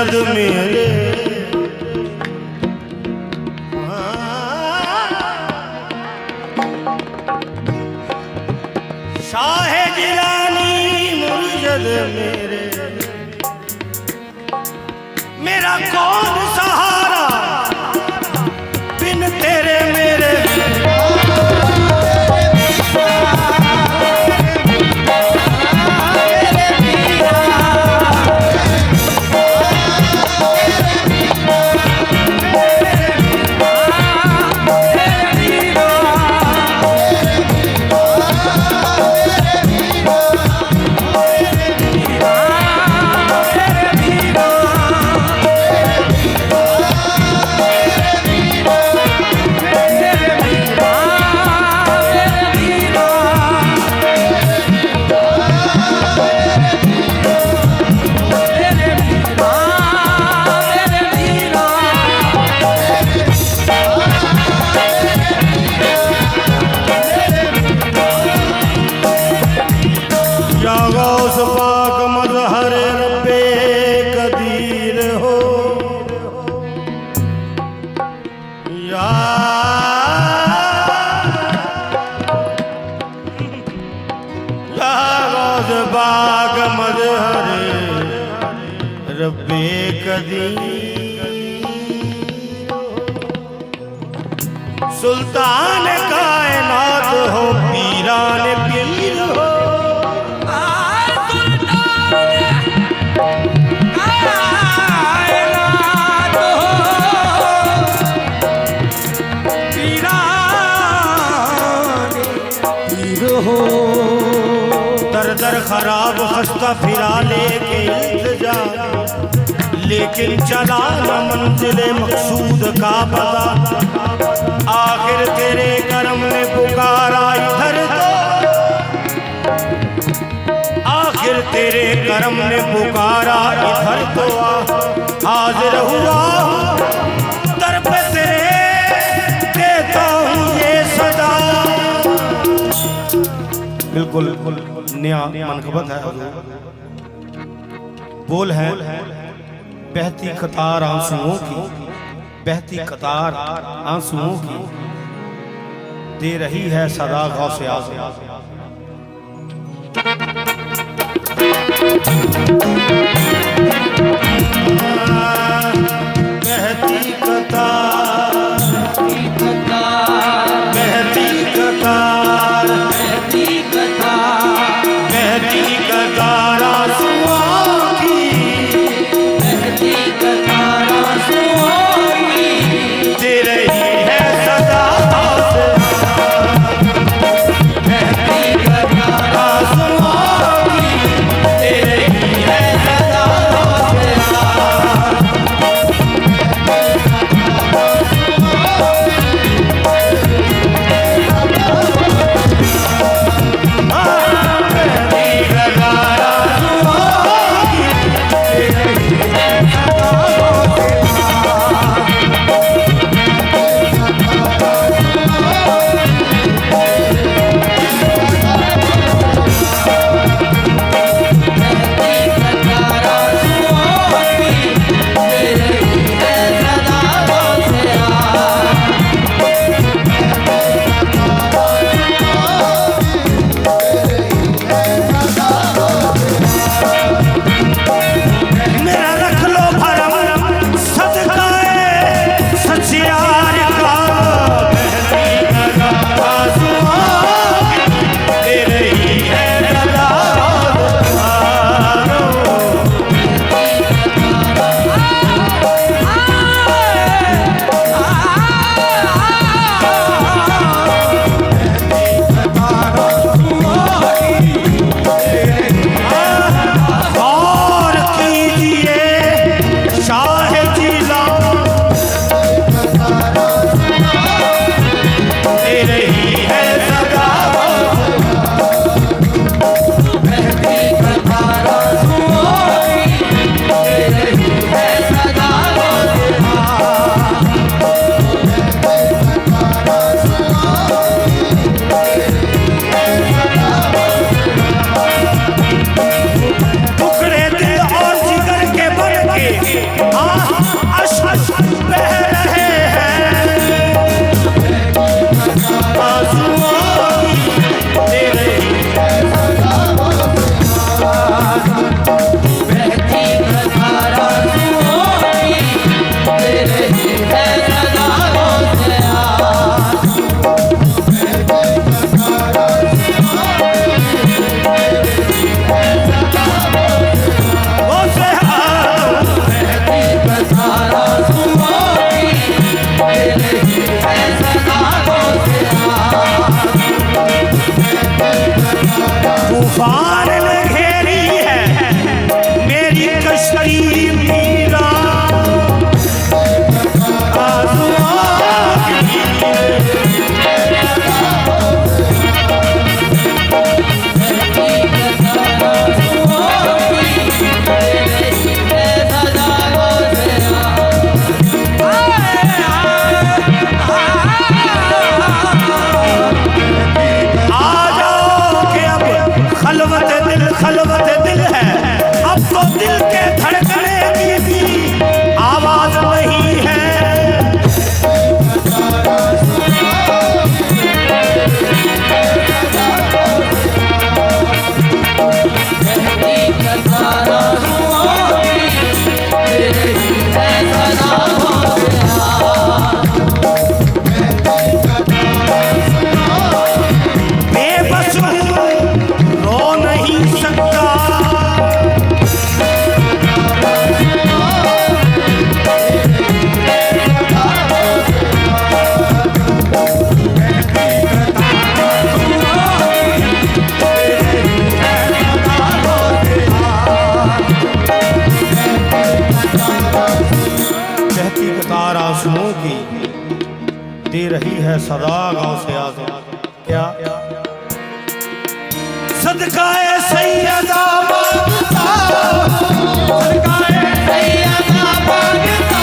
मुर्शद मेरे शाह जिलानी मुर्शद मेरे मेरा कौन सहारा बिन तेरे मेरे बाग मजहर रब्बे कदीर सुल्तान कायनात हो पीरान पीर हो दर खराब खस्ता फिरा लेके इल्तिजा लेकिन चला न मंजिले मकसूद का पता आखिर तेरे करम ने पुकारा इधर तो आखिर तेरे करम ने पुकारा इधर तो हाजिर हुआ दर पे तेरे देता हूँ ये सदा बिल्कुल नया मनकबत है बोल है बहती कतार आंसुओं की बहती कतार आंसुओं की दे रही है सदा गौसे आज़म बहती कतार बहती कतार बहती कतार आंसुओं की बहती कतार आंसुओं की दे रही है सदा बहती कतार आंसुओं की दे रही है सदा तूफान ने घेरी है मेरी कश्ती मीरा खलवत दिल है अब तो दिल के धड़कने की भी आवाज नहीं है। बेबस रो नहीं सकता कहती कतार आंसुओं की दे रही है सदा गाँव से आज़म क्या सदकाए सैयदा मांगता सदकाए सैयदा मांगता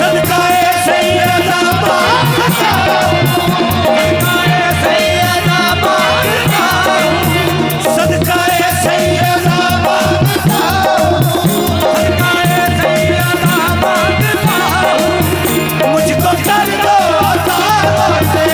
सदकाए सैयदा मांगता सदकाए सैयदा मांगता सदकाए सैयदा मांगता सदकाए सैयदा मांगता मुझको कर दो से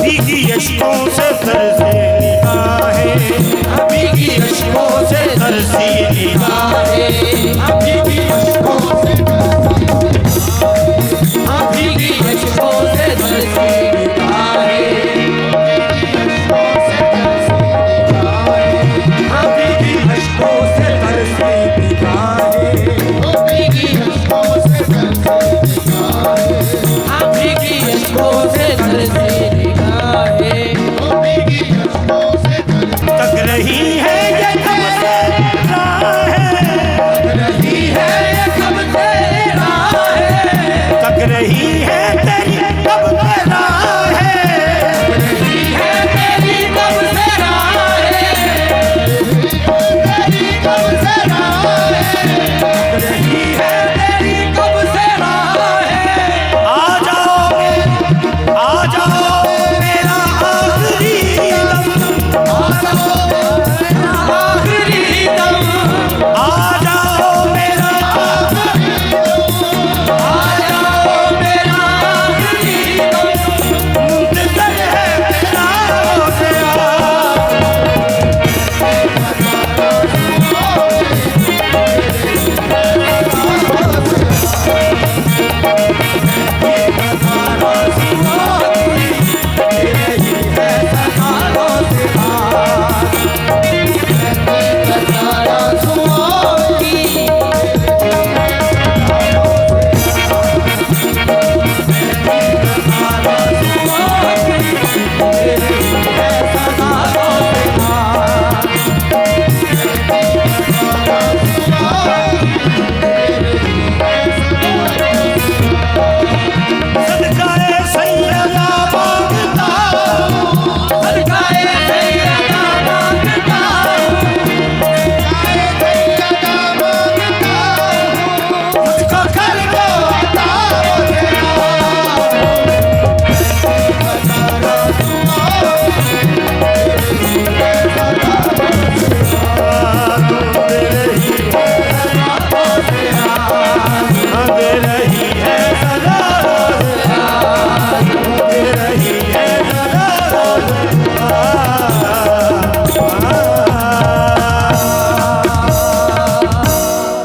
भीगी अश्कों से तरसे निगाहें, भीगी अश्कों से तरसी निगाहें, भीगी अश्कों से भीगी अश्कों से तरसी निगाहें, भीगी अश्कों से तरसी निगाहें, भीगी अश्कों से भीगी अश्कों से तरसी निगाहें, तक रही है ये कब से राहें, तक रही है ये कब से राहें, तक रही है